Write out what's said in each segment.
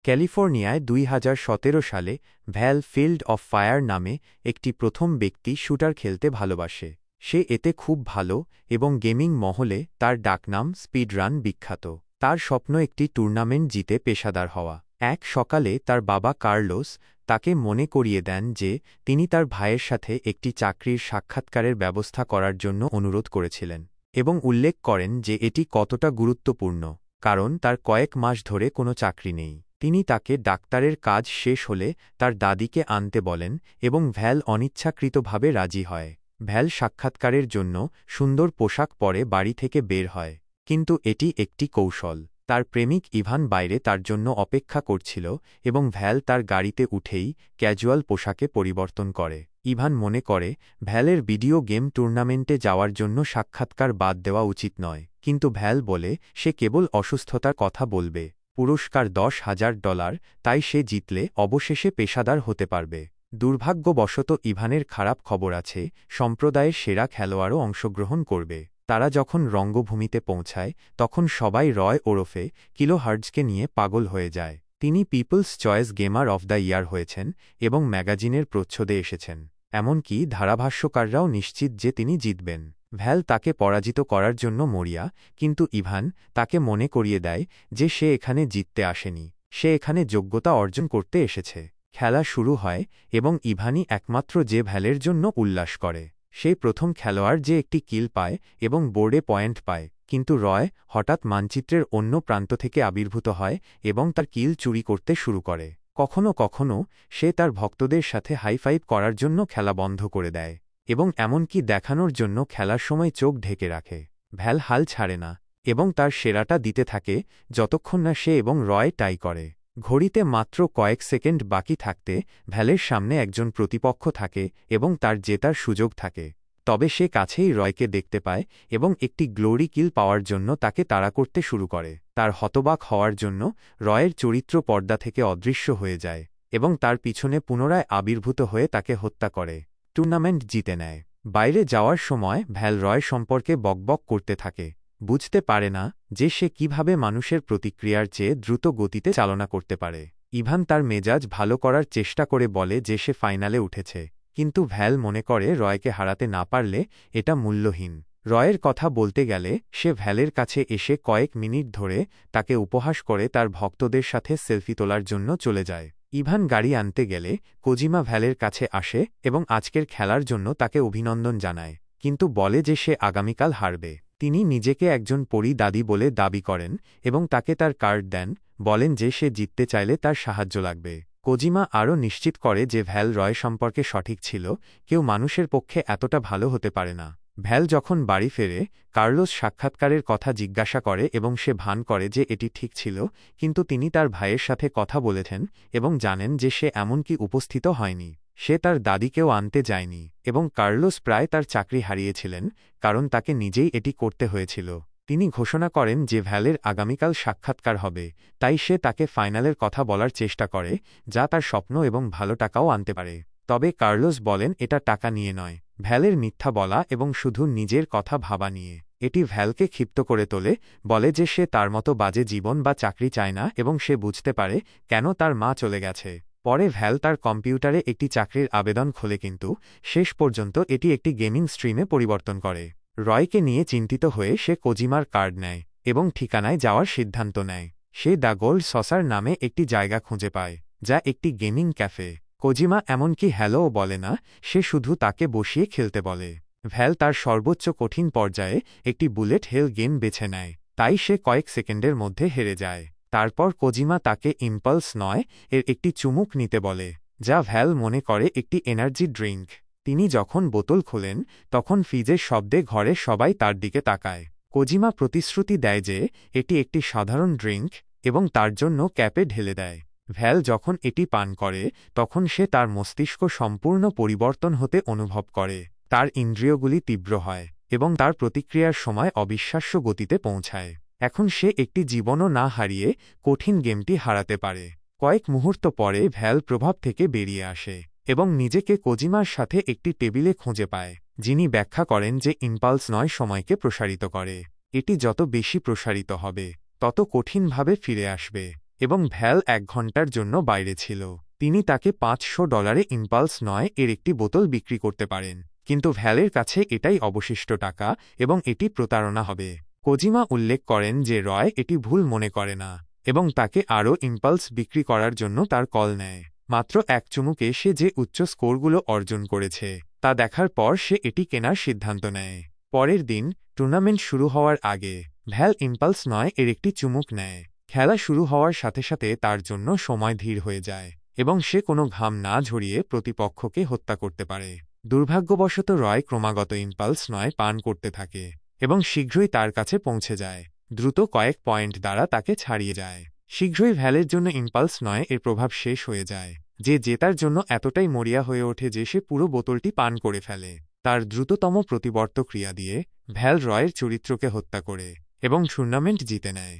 ক্যালিফোর্নিয়ায় ২০১৭ সালে ভ্যাল field of fire নামে একটি প্রথম ব্যক্তি শুটার খেলতে ভালোবাসে। সে এতে খুব ভালো এবং গেমিং মহলে তার ডাকনাম স্পিডরান বিখ্যাত। তার স্বপ্ন একটি টুর্নামেন্ট জিতে পেশাদার হওয়া। এক সকালে তার বাবা কার্লোস তাকে মনে করিয়ে দেন যে তিনি তার ভাইয়ের সাথে একটি চাকরির সাক্ষাৎকারের ব্যবস্থা করার জন্য অনুরোধ করেছিলেন এবং উল্লেখ করেন যে এটি কতটা গুরুত্বপূর্ণ, কারণ তার কয়েক মাস ধরে কোনো চাকরি নেই। তিনি তাকে ডাক্তারের কাজ শেষ হলে তার দাদিকে আনতে বলেন এবং ভ্যাল অনিচ্ছাকৃতভাবে রাজি হয়। ভ্যাল সাক্ষাৎকারের জন্য সুন্দর পোশাক পরে বাড়ি থেকে বের হয়, কিন্তু এটি একটি কৌশল। তার প্রেমিক ইভান বাইরে তার জন্য অপেক্ষা করছিল এবং ভ্যাল তার গাড়িতে উঠেই ক্যাজুয়াল পোশাকে পরিবর্তন করে। ইভান মনে করে ভ্যালের ভিডিও গেম টুর্নামেন্টে যাওয়ার জন্য সাক্ষাৎকার বাদ দেওয়া উচিত নয়, কিন্তু ভ্যাল বলে সে কেবল অসুস্থতার কথা বলবে। পুরস্কার $10,000, তাই সে জিতলে অবশেষে পেশাদার হতে পারবে। দুর্ভাগ্যবশত ইভানের খারাপ খবর আছে, সম্প্রদায়ের সেরা খেলোয়াড়ও অংশগ্রহণ করবে। তারা যখন রঙ্গভূমিতে পৌঁছায় তখন সবাই রয় ওরফে কিলোহার্টজকে নিয়ে পাগল হয়ে যায়। তিনি people's choice gamer of the year হয়েছেন এবং ম্যাগাজিনের প্রচ্ছদে এসেছেন। এমনকি ধারাভাষ্যকাররাও নিশ্চিত যে তিনি জিতবেন। ভ্যাল তাকে পরাজিত করার জন্য মরিয়া, কিন্তু ইভান তাকে মনে করিয়ে দেয় যে সে এখানে জিততে আসেনি, সে এখানে যোগ্যতা অর্জন করতে এসেছে। খেলা শুরু হয় এবং ইভানই একমাত্র যে ভ্যালের জন্য উল্লাস করে। সেই প্রথম খেলোয়াড় যে একটি কিল পায় এবং বোর্ডে পয়েন্ট পায়, কিন্তু রয় হঠাৎ মানচিত্রের অন্য প্রান্ত থেকে আবির্ভূত হয় এবং তার কিল চুরি করতে শুরু করে। কখনও কখনও সে তার ভক্তদের সাথে হাইফাইভ করার জন্য খেলা বন্ধ করে দেয় এবং এমনকি দেখানোর জন্য খেলার সময় চোখ ঢেকে রাখে। ভ্যাল হাল ছাড়ে না এবং তার সেরাটা দিতে থাকে যতক্ষণ না সে এবং রয় টাই করে। ঘড়িতে মাত্র কয়েক সেকেন্ড বাকি থাকতে ভ্যালের সামনে একজন প্রতিপক্ষ থাকে এবং তার জেতার সুযোগ থাকে। তবে সে কাছেই রয়কে দেখতে পায় এবং একটি গ্লোরি কিল পাওয়ার জন্য তাকে তাড়া করতে শুরু করে। তার হতবাক হওয়ার জন্য রয়ের চরিত্র পর্দা থেকে অদৃশ্য হয়ে যায় এবং তার পিছনে পুনরায় আবির্ভূত হয়ে তাকে হত্যা করে। টুর্নামেন্ট জিতে নেয়। বাইরে যাওয়ার সময় ভ্যাল রয় সম্পর্কে বকবক করতে থাকে, বুঝতে পারে না যে সে কিভাবে মানুষের প্রতিক্রিয়ার চেয়ে দ্রুত গতিতে চালনা করতে পারে। ইভান তার মেজাজ ভালো করার চেষ্টা করে বলে যে সে ফাইনালে উঠেছে, কিন্তু ভ্যাল মনে করে রয়কে হারাতে না পারলে এটা মূল্যহীন। রয়ের কথা বলতে গেলে সে ভ্যালের কাছে এসে কয়েক মিনিট ধরে তাকে উপহাস করে তার ভক্তদের সাথে সেলফি তোলার জন্য চলে যায়। ইভান গাড়ি আনতে গেলে কোজিমা ভ্যালের কাছে আসে এবং আজকের খেলার জন্য তাকে অভিনন্দন জানায়, কিন্তু বলে যে সে আগামীকাল হারবে। তিনি নিজেকে একজন পরী দাদি বলে দাবি করেন এবং তাকে তার কার্ড দেন, বলেন যে সে জিততে চাইলে তার সাহায্য লাগবে। কোজিমা আরও নিশ্চিত করে যে ভ্যাল রয় সম্পর্কে সঠিক ছিল, কেউ মানুষের পক্ষে এতটা ভালো হতে পারে না। ভ্যাল যখন বাড়ি ফেরে, কার্লোস সাক্ষাৎকারের কথা জিজ্ঞাসা করে এবং সে ভান করে যে এটি ঠিক ছিল, কিন্তু তিনি তার ভাইয়ের সাথে কথা বলেছেন এবং জানেন যে সে এমনকি উপস্থিত হয়নি। সে তার দাদিকেও আনতে যায়নি এবং কার্লোস প্রায় তার চাকরি হারিয়েছিলেন কারণ তাকে নিজেই এটি করতে হয়েছিল। তিনি ঘোষণা করেন যে ভ্যালের আগামীকাল সাক্ষাৎকার হবে, তাই সে তাকে ফাইনালের কথা বলার চেষ্টা করে, যা তার স্বপ্ন এবং ভালো টাকাও আনতে পারে। তবে কার্লোস বলেন এটা টাকা নিয়ে নয়, ভ্যালের মিথ্যা বলা এবং শুধু নিজের কথা ভাবা নিয়ে। এটি ভ্যালকে ক্ষিপ্ত করে তোলে, বলে যে সে তার মতো বাজে জীবন বা চাকরি চায় না এবং সে বুঝতে পারে কেন তার মা চলে গেছে। পরে ভ্যাল তার কম্পিউটারে একটি চাকরির আবেদন খোলে, কিন্তু শেষ পর্যন্ত এটি একটি গেমিং স্ট্রিমে পরিবর্তন করে। রয়কে নিয়ে চিন্তিত হয়ে সে কোজিমার কার্ড নেয় এবং ঠিকানায় যাওয়ার সিদ্ধান্ত নেয়। সে দ্য গোল্ড সসার নামে একটি জায়গা খুঁজে পায়, যা একটি গেমিং ক্যাফে। কোজিমা এমনকি হ্যালোও বলে না, সে শুধু তাকে বসিয়ে খেলতে বলে। ভ্যাল তার সর্বোচ্চ কঠিন পর্যায়ে একটি বুলেট হেল গেম বেছে নেয়, তাই সে কয়েক সেকেন্ডের মধ্যে হেরে যায়। তারপর কোজিমা তাকে ইম্পালস নয় এর একটি চুমুক নিতে বলে, যা ভ্যাল মনে করে একটি এনার্জি ড্রিঙ্ক। তিনি যখন বোতল খোলেন তখন ফিজের শব্দে ঘরে সবাই তার দিকে তাকায়। কোজিমা প্রতিশ্রুতি দেয় যে এটি একটি সাধারণ ড্রিঙ্ক এবং তার জন্য ক্যাপে ঢেলে দেয়। ভ্যাল যখন এটি পান করে তখন সে তার মস্তিষ্ক সম্পূর্ণ পরিবর্তন হতে অনুভব করে। তার ইন্দ্রিয়গুলি তীব্র হয় এবং তার প্রতিক্রিয়ার সময় অবিশ্বাস্য গতিতে পৌঁছায়। এখন সে একটি জীবনও না হারিয়ে কঠিন গেমটি হারাতে পারে। কয়েক মুহূর্ত পরে ভ্যাল প্রভাব থেকে বেরিয়ে আসে এবং নিজেকে কোজিমার সাথে একটি টেবিলে খুঁজে পায়, যিনি ব্যাখ্যা করেন যে ইম্পালস নয় সময়কে প্রসারিত করে। এটি যত বেশি প্রসারিত হবে তত কঠিনভাবে ফিরে আসবে এবং ভ্যাল 1 ঘন্টার জন্য বাইরে ছিল। তিনি তাকে $500 ইম্পালস নয় এর একটি বোতল বিক্রি করতে পারেন, কিন্তু ভ্যালের কাছে এটাই অবশিষ্ট টাকা এবং এটি প্রতারণা হবে। কোজিমা উল্লেখ করেন যে রয় এটি ভুল মনে করে না এবং তাকে আরও ইম্পালস বিক্রি করার জন্য তার কল নেয়। মাত্র 1 চুমুকে সে যে উচ্চ স্কোরগুলো অর্জন করেছে তা দেখার পর সে এটি কেনার সিদ্ধান্ত নেয়। পরের দিন টুর্নামেন্ট শুরু হওয়ার আগে ভ্যাল ইম্পালস নয় এর একটি চুমুক নেয়। খেলা শুরু হওয়ার সাথে সাথে তার জন্য সময় ধীর হয়ে যায় এবং সে কোনো ঘাম না ঝরিয়ে প্রতিপক্ষকে হত্যা করতে পারে। দুর্ভাগ্যবশত রয় ক্রমাগত ইম্পালস নয় পান করতে থাকে এবং শীঘ্রই তার কাছে পৌঁছে যায়। দ্রুত কয়েক পয়েন্ট দ্বারা তাকে ছাড়িয়ে যায়। শীঘ্রই ভ্যালের জন্য ইম্পালস নয় এর প্রভাব শেষ হয়ে যায়। যে জেতার জন্য এতটাই মরিয়া হয়ে ওঠে যে সে পুরো বোতলটি পান করে ফেলে। তার দ্রুততম প্রতিবর্ত ক্রিয়া দিয়ে ভ্যাল রয়ের চরিত্রকে হত্যা করে এবং টুর্নামেন্ট জিতে নেয়।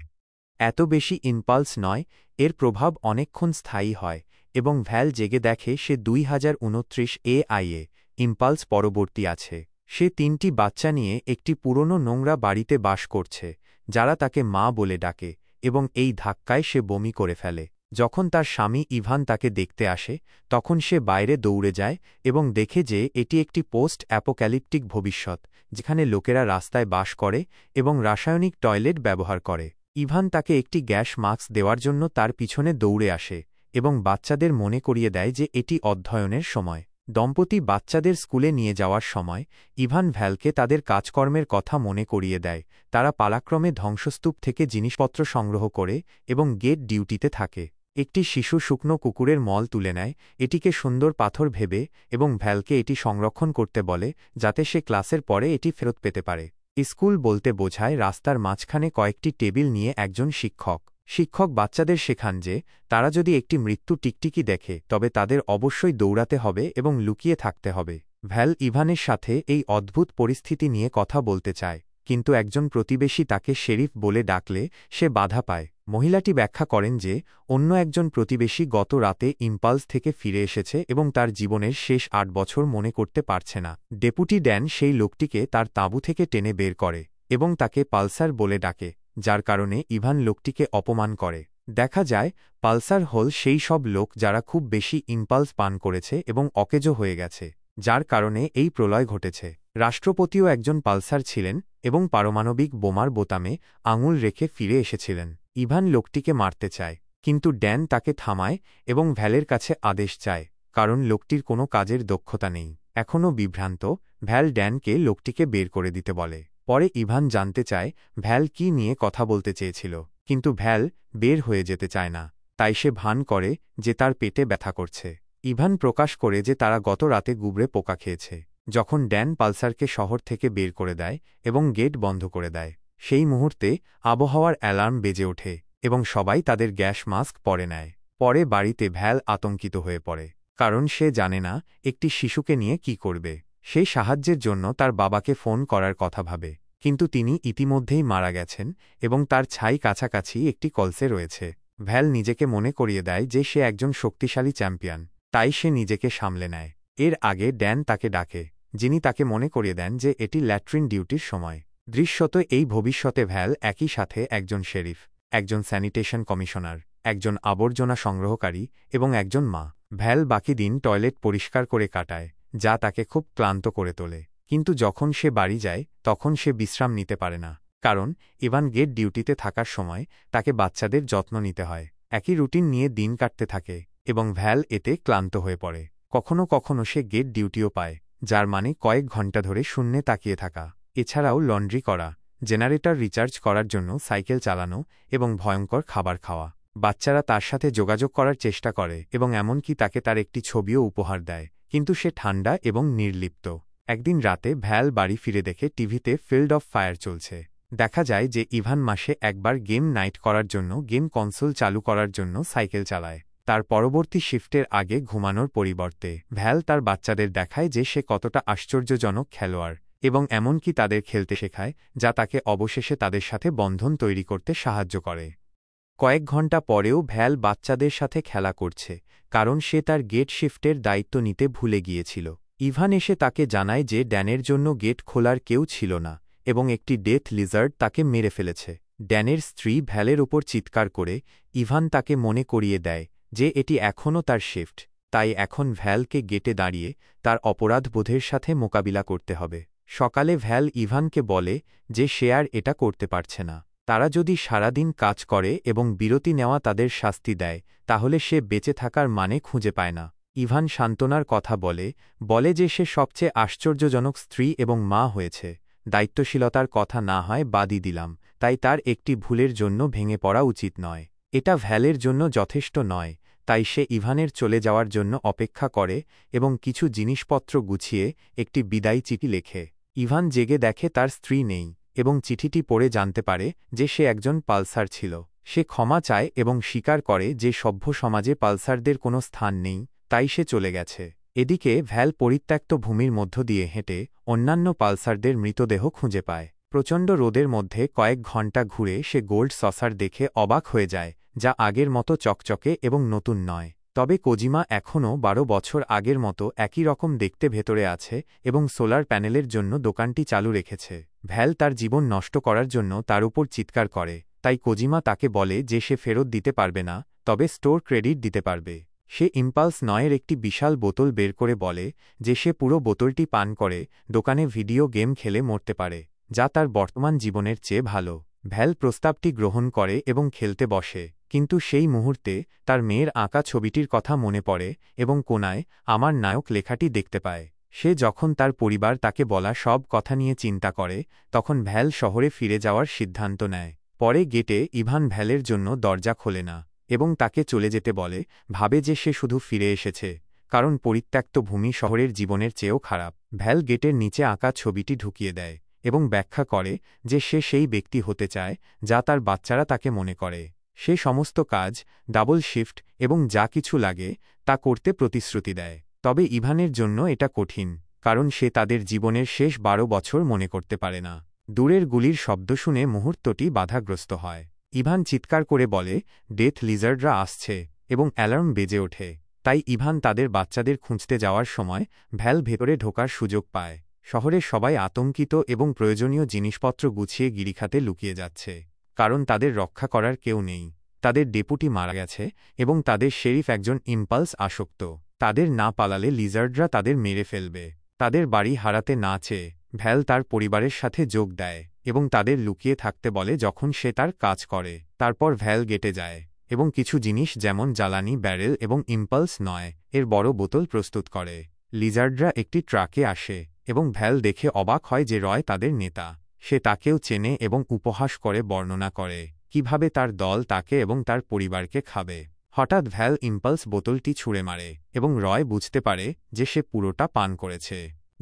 এত বেশি ইম্পালস নয় এর প্রভাব অনেকক্ষণ স্থায়ী হয় এবং ভ্যাল জেগে দেখে সে 2029 AI-এ ইম্পালস পরবর্তী আছে। সে 3টি বাচ্চা নিয়ে একটি পুরনো নোংরা বাড়িতে বাস করছে, যারা তাকে মা বলে ডাকে, এবং এই ধাক্কায় সে বমি করে ফেলে। যখন তার স্বামী ইভান তাকে দেখতে আসে তখন সে বাইরে দৌড়ে যায় এবং দেখে যে এটি একটি পোস্ট অ্যাপোক্যালিপটিক ভবিষ্যৎ, যেখানে লোকেরা রাস্তায় বাস করে এবং রাসায়নিক টয়লেট ব্যবহার করে। ইভান তাকে একটি গ্যাস মাস্ক দেওয়ার জন্য তার পিছনে দৌড়ে আসে এবং বাচ্চাদের মনে করিয়ে দেয় যে এটি অধ্যয়নের সময়। দম্পতি বাচ্চাদের স্কুলে নিয়ে যাওয়ার সময় ইভান ভ্যালকে তাদের কাজকর্মের কথা মনে করিয়ে দেয়। তারা পালাক্রমে ধ্বংসস্তূপ থেকে জিনিসপত্র সংগ্রহ করে এবং গেট ডিউটিতে থাকে। একটি শিশু শুকনো কুকুরের মল তুলে নেয়, এটিকে সুন্দর পাথর ভেবে, এবং ভ্যালকে এটি সংরক্ষণ করতে বলে যাতে সে ক্লাসের পরে এটি ফেরত পেতে পারে। স্কুল বলতে বোঝায় রাস্তার মাঝখানে কয়েকটি টেবিল নিয়ে একজন শিক্ষক। শিক্ষক বাচ্চাদের শেখান যে তারা যদি একটি মৃত্যু টিকটিকি দেখে তবে তাদের অবশ্যই দৌড়াতে হবে এবং লুকিয়ে থাকতে হবে। ভ্যাল ইভানের সাথে এই অদ্ভুত পরিস্থিতি নিয়ে কথা বলতে চায়, কিন্তু একজন প্রতিবেশী তাকে শেরিফ বলে ডাকলে সে বাধা পায়। মহিলাটি ব্যাখ্যা করেন যে অন্য একজন প্রতিবেশী গত রাতে ইম্পালস থেকে ফিরে এসেছে এবং তার জীবনের শেষ 8 বছর মনে করতে পারছে না। ডেপুটি ড্যান সেই লোকটিকে তার তাঁবু থেকে টেনে বের করে এবং তাকে পালসার বলে ডাকে, যার কারণে ইভান লোকটিকে অপমান করে। দেখা যায় পালসার হল সেই সব লোক যারা খুব বেশি ইম্পালস পান করেছে এবং অকেজো হয়ে গেছে, যার কারণে এই প্রলয় ঘটেছে। রাষ্ট্রপতিও একজন পালসার ছিলেন এবং পারমাণবিক বোমার বোতামে আঙুল রেখে ফিরে এসেছিলেন। ইভান লোকটিকে মারতে চায়, কিন্তু ড্যান তাকে থামায় এবং ভ্যালের কাছে আদেশ চায়, কারণ লোকটির কোনো কাজের দক্ষতা নেই। এখনও বিভ্রান্ত, ভ্যাল ড্যানকে লোকটিকে বের করে দিতে বলে। পরে ইভান জানতে চায় ভ্যাল কি নিয়ে কথা বলতে চেয়েছিল, কিন্তু ভ্যাল বের হয়ে যেতে চায় না, তাই সে ভান করে যে তার পেটে ব্যথা করছে। ইভান প্রকাশ করে যে তারা গত রাতে গুবরে পোকা খেয়েছে। যখন ড্যান পালসারকে শহর থেকে বের করে দেয় এবং গেট বন্ধ করে দেয়, সেই মুহূর্তে আবহাওয়ার অ্যালার্ম বেজে ওঠে এবং সবাই তাদের গ্যাস মাস্ক পরে নেয়। পরে বাড়িতে ভ্যাল আতঙ্কিত হয়ে পড়ে, কারণ সে জানে না একটি শিশুকে নিয়ে কি করবে। সেই সাহায্যের জন্য তার বাবাকে ফোন করার কথা ভাবে, কিন্তু তিনি ইতিমধ্যেই মারা গেছেন এবং তার ছাই কাছাকাছি একটি কলসে রয়েছে। ভ্যাল নিজেকে মনে করিয়ে দেয় যে সে একজন শক্তিশালী চ্যাম্পিয়ন, তাই সে নিজেকে সামলে নেয়। এর আগে ড্যান তাকে ডাকে, যিনি তাকে মনে করিয়ে দেন যে এটি ল্যাট্রিন ডিউটির সময়। দৃশ্যত এই ভবিষ্যতে ভ্যাল একই সাথে একজন শেরিফ, একজন স্যানিটেশন কমিশনার, একজন আবর্জনা সংগ্রহকারী এবং একজন মা। ভ্যাল বাকি দিন টয়লেট পরিষ্কার করে কাটায়, যা তাকে খুব ক্লান্ত করে তোলে। কিন্তু যখন সে বাড়ি যায় তখন সে বিশ্রাম নিতে পারে না, কারণ ইভান গেট ডিউটিতে থাকার সময় তাকে বাচ্চাদের যত্ন নিতে হয়। একই রুটিন নিয়ে দিন কাটতে থাকে এবং ভ্যাল এতে ক্লান্ত হয়ে পড়ে। কখনো কখনো সে গেট ডিউটিও পায়, যার মানে কয়েক ঘন্টা ধরে শূন্যে তাকিয়ে থাকা। এছাড়াও লন্ড্রি করা, জেনারেটর রিচার্জ করার জন্য সাইকেল চালানো এবং ভয়ঙ্কর খাবার খাওয়া। বাচ্চারা তার সাথে যোগাযোগ করার চেষ্টা করে এবং এমনকি তাকে তার একটি ছবিও উপহার দেয়, কিন্তু সে ঠান্ডা এবং নির্লিপ্ত। একদিন রাতে ভ্যাল বাড়ি ফিরে দেখে টিভিতে ফিল্ড অফ ফায়ার চলছে। দেখা যায় যে ইভান মাসে একবার গেম নাইট করার জন্য গেম কনসোল চালু করার জন্য সাইকেল চালায়। তার পরবর্তী শিফটের আগে ঘুমানোর পরিবর্তে ভ্যাল তার বাচ্চাদের দেখায় যে সে কতটা আশ্চর্যজনক খেলোয়াড় এবং এমনকি তাদের খেলতে শেখায়, যা তাকে অবশেষে তাদের সাথে বন্ধন তৈরি করতে সাহায্য করে। কয়েক ঘন্টা পরেও ভ্যাল বাচ্চাদের সাথে খেলা করছে, কারণ সে তার গেট শিফটের দায়িত্ব নিতে ভুলে গিয়েছিল। ইভান এসে তাকে জানায় যে ড্যানের জন্য গেট খোলার কেউ ছিল না এবং একটি ডেথ লিজার্ড তাকে মেরে ফেলেছে। ড্যানের স্ত্রী ভ্যালের ওপর চিৎকার করে ইভান তাকে মনে করিয়ে দেয় যে এটি এখনও তার শিফট, তাই এখন ভ্যালকে গেটে দাঁড়িয়ে তার অপরাধবোধের সাথে মোকাবিলা করতে হবে। সকালে ভ্যাল ইভানকে বলে যে সে আর এটা করতে পারছে না। তারা যদি সারাদিন কাজ করে এবং বিরতি নেওয়া তাদের শাস্তি দেয়, তাহলে সে বেঁচে থাকার মানে খুঁজে পায় না। ইভান সান্ত্বনার কথা বলে যে সে সবচেয়ে আশ্চর্যজনক স্ত্রী এবং মা হয়েছে। দায়িত্বশীলতার কথা না হয় বাদই দিলাম, তাই তার একটি ভুলের জন্য ভেঙে পড়া উচিত নয়। এটা ভ্যালের জন্য যথেষ্ট নয়, তাই সে ইভানের চলে যাওয়ার জন্য অপেক্ষা করে এবং কিছু জিনিসপত্র গুছিয়ে একটি বিদায়ী চিঠি লেখে। ইভান জেগে দেখে তার স্ত্রী নেই এবং চিঠিটি পড়ে জানতে পারে যে সে একজন পালসার ছিল। সে ক্ষমা চায় এবং স্বীকার করে যে সভ্য সমাজে পালসারদের কোনো স্থান নেই, তাই সে চলে গেছে। এদিকে ভ্যাল পরিত্যক্ত ভূমির মধ্য দিয়ে হেঁটে অন্যান্য পালসারদের মৃতদেহ খুঁজে পায়। প্রচণ্ড রোদের মধ্যে কয়েক ঘণ্টা ঘুরে সে গোল্ড সসার দেখে অবাক হয়ে যায়, যা আগের মতো চকচকে এবং নতুন নয়। তবে কোজিমা এখনও 12 বছর আগের মতো একই রকম দেখতে ভেতরে আছে এবং সোলার প্যানেলের জন্য দোকানটি চালু রেখেছে। ভ্যাল তার জীবন নষ্ট করার জন্য তার উপর চিৎকার করে, তাই কোজিমা তাকে বলে যে সে ফেরত দিতে পারবে না, তবে স্টোর ক্রেডিট দিতে পারবে। সে ইম্পালস 9-এর একটি বিশাল বোতল বের করে বলে যে সে পুরো বোতলটি পান করে দোকানে ভিডিও গেম খেলে মরতে পারে, যা তার বর্তমান জীবনের চেয়ে ভালো। ভ্যাল প্রস্তাবটি গ্রহণ করে এবং খেলতে বসে, কিন্তু সেই মুহূর্তে তার মেয়ের আঁকা ছবিটির কথা মনে পড়ে এবং কোনায় আমার নায়ক লেখাটি দেখতে পায়। সে যখন তার পরিবার তাকে বলা সব কথা নিয়ে চিন্তা করে, তখন ভ্যাল শহরে ফিরে যাওয়ার সিদ্ধান্ত নেয়। পরে গেটে ইভান ভ্যালের জন্য দরজা খোলে না এবং তাকে চলে যেতে বলে, ভাবে যে সে শুধু ফিরে এসেছে, কারণ পরিত্যক্ত ভূমি শহরের জীবনের চেয়েও খারাপ। ভ্যাল গেটের নিচে আঁকা ছবিটি ঢুকিয়ে দেয় এবং ব্যাখ্যা করে যে সে সেই ব্যক্তি হতে চায় যা তার বাচ্চারা তাকে মনে করে। সে সমস্ত কাজ, ডাবল শিফট এবং যা কিছু লাগে তা করতে প্রতিশ্রুতি দেয়। তবে ইভানের জন্য এটা কঠিন, কারণ সে তাদের জীবনের শেষ 12 বছর মনে করতে পারে না। দূরের গুলির শব্দ শুনে মুহূর্তটি বাধাগ্রস্ত হয়। ইভান চিৎকার করে বলে ডেথ লিজার্ডরা আসছে এবং অ্যালার্ম বেজে ওঠে। তাই ইভান তাদের বাচ্চাদের খুঁজতে যাওয়ার সময় ভ্যাল ভেতরে ঢোকার সুযোগ পায়। শহরের সবাই আতঙ্কিত এবং প্রয়োজনীয় জিনিসপত্র গুছিয়ে গিরিখাতে লুকিয়ে যাচ্ছে, কারণ তাদের রক্ষা করার কেউ নেই। তাদের ডেপুটি মারা গেছে এবং তাদের শেরিফ একজন ইম্পালস আসক্ত। তাদের না পালালে লিজার্ডরা তাদের মেরে ফেলবে। তাদের বাড়ি হারাতে না চেয়ে ভ্যাল তার পরিবারের সাথে যোগ দেয় এবং তাদের লুকিয়ে থাকতে বলে যখন সে তার কাজ করে। তারপর ভ্যাল গেটে যায় এবং কিছু জিনিস যেমন জ্বালানি ব্যারেল এবং ইম্পালস 9-এর বড় বোতল প্রস্তুত করে। লিজার্ডরা একটি ট্রাকে আসে এবং ভ্যাল দেখে অবাক হয় যে রয় তাদের নেতা। সে তাকেও চেনে এবং উপহাস করে বর্ণনা করে কিভাবে তার দল তাকে এবং তার পরিবারকে খাবে। হঠাৎ ভ্যাল ইম্পালস বোতলটি ছুঁড়ে মারে এবং রয় বুঝতে পারে যে সে পুরোটা পান করেছে।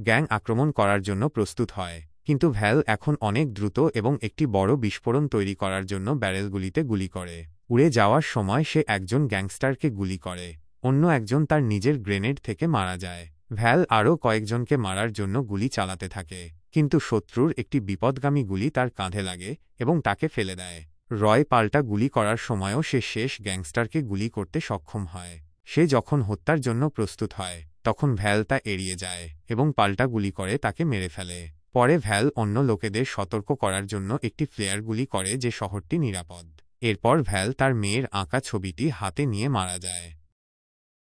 গ্যাং আক্রমণ করার জন্য প্রস্তুত হয়, কিন্তু ভ্যাল এখন অনেক দ্রুত এবং একটি বড় বিস্ফোরণ তৈরি করার জন্য ব্যারেলগুলিতে গুলি করে। উড়ে যাওয়ার সময় সে একজন গ্যাংস্টারকে গুলি করে, অন্য একজন তার নিজের গ্রেনেড থেকে মারা যায়। ভ্যাল আরও কয়েকজনকে মারার জন্য গুলি চালাতে থাকে, কিন্তু শত্রুর একটি বিপদগামী গুলি তার কাঁধে লাগে এবং তাকে ফেলে দেয়। রয় পাল্টা গুলি করার সময়ও সে শেষ গ্যাংস্টারকে গুলি করতে সক্ষম হয়। সে যখন হত্যার জন্য প্রস্তুত হয়, তখন ভ্যাল তা এড়িয়ে যায় এবং পাল্টা গুলি করে তাকে মেরে ফেলে। পরে ভ্যাল অন্য লোকেদের সতর্ক করার জন্য একটি ফ্লেয়ার গুলি করে যে শহরটি নিরাপদ। এরপর ভ্যাল তার মেয়ের আঁকা ছবিটি হাতে নিয়ে মারা যায়।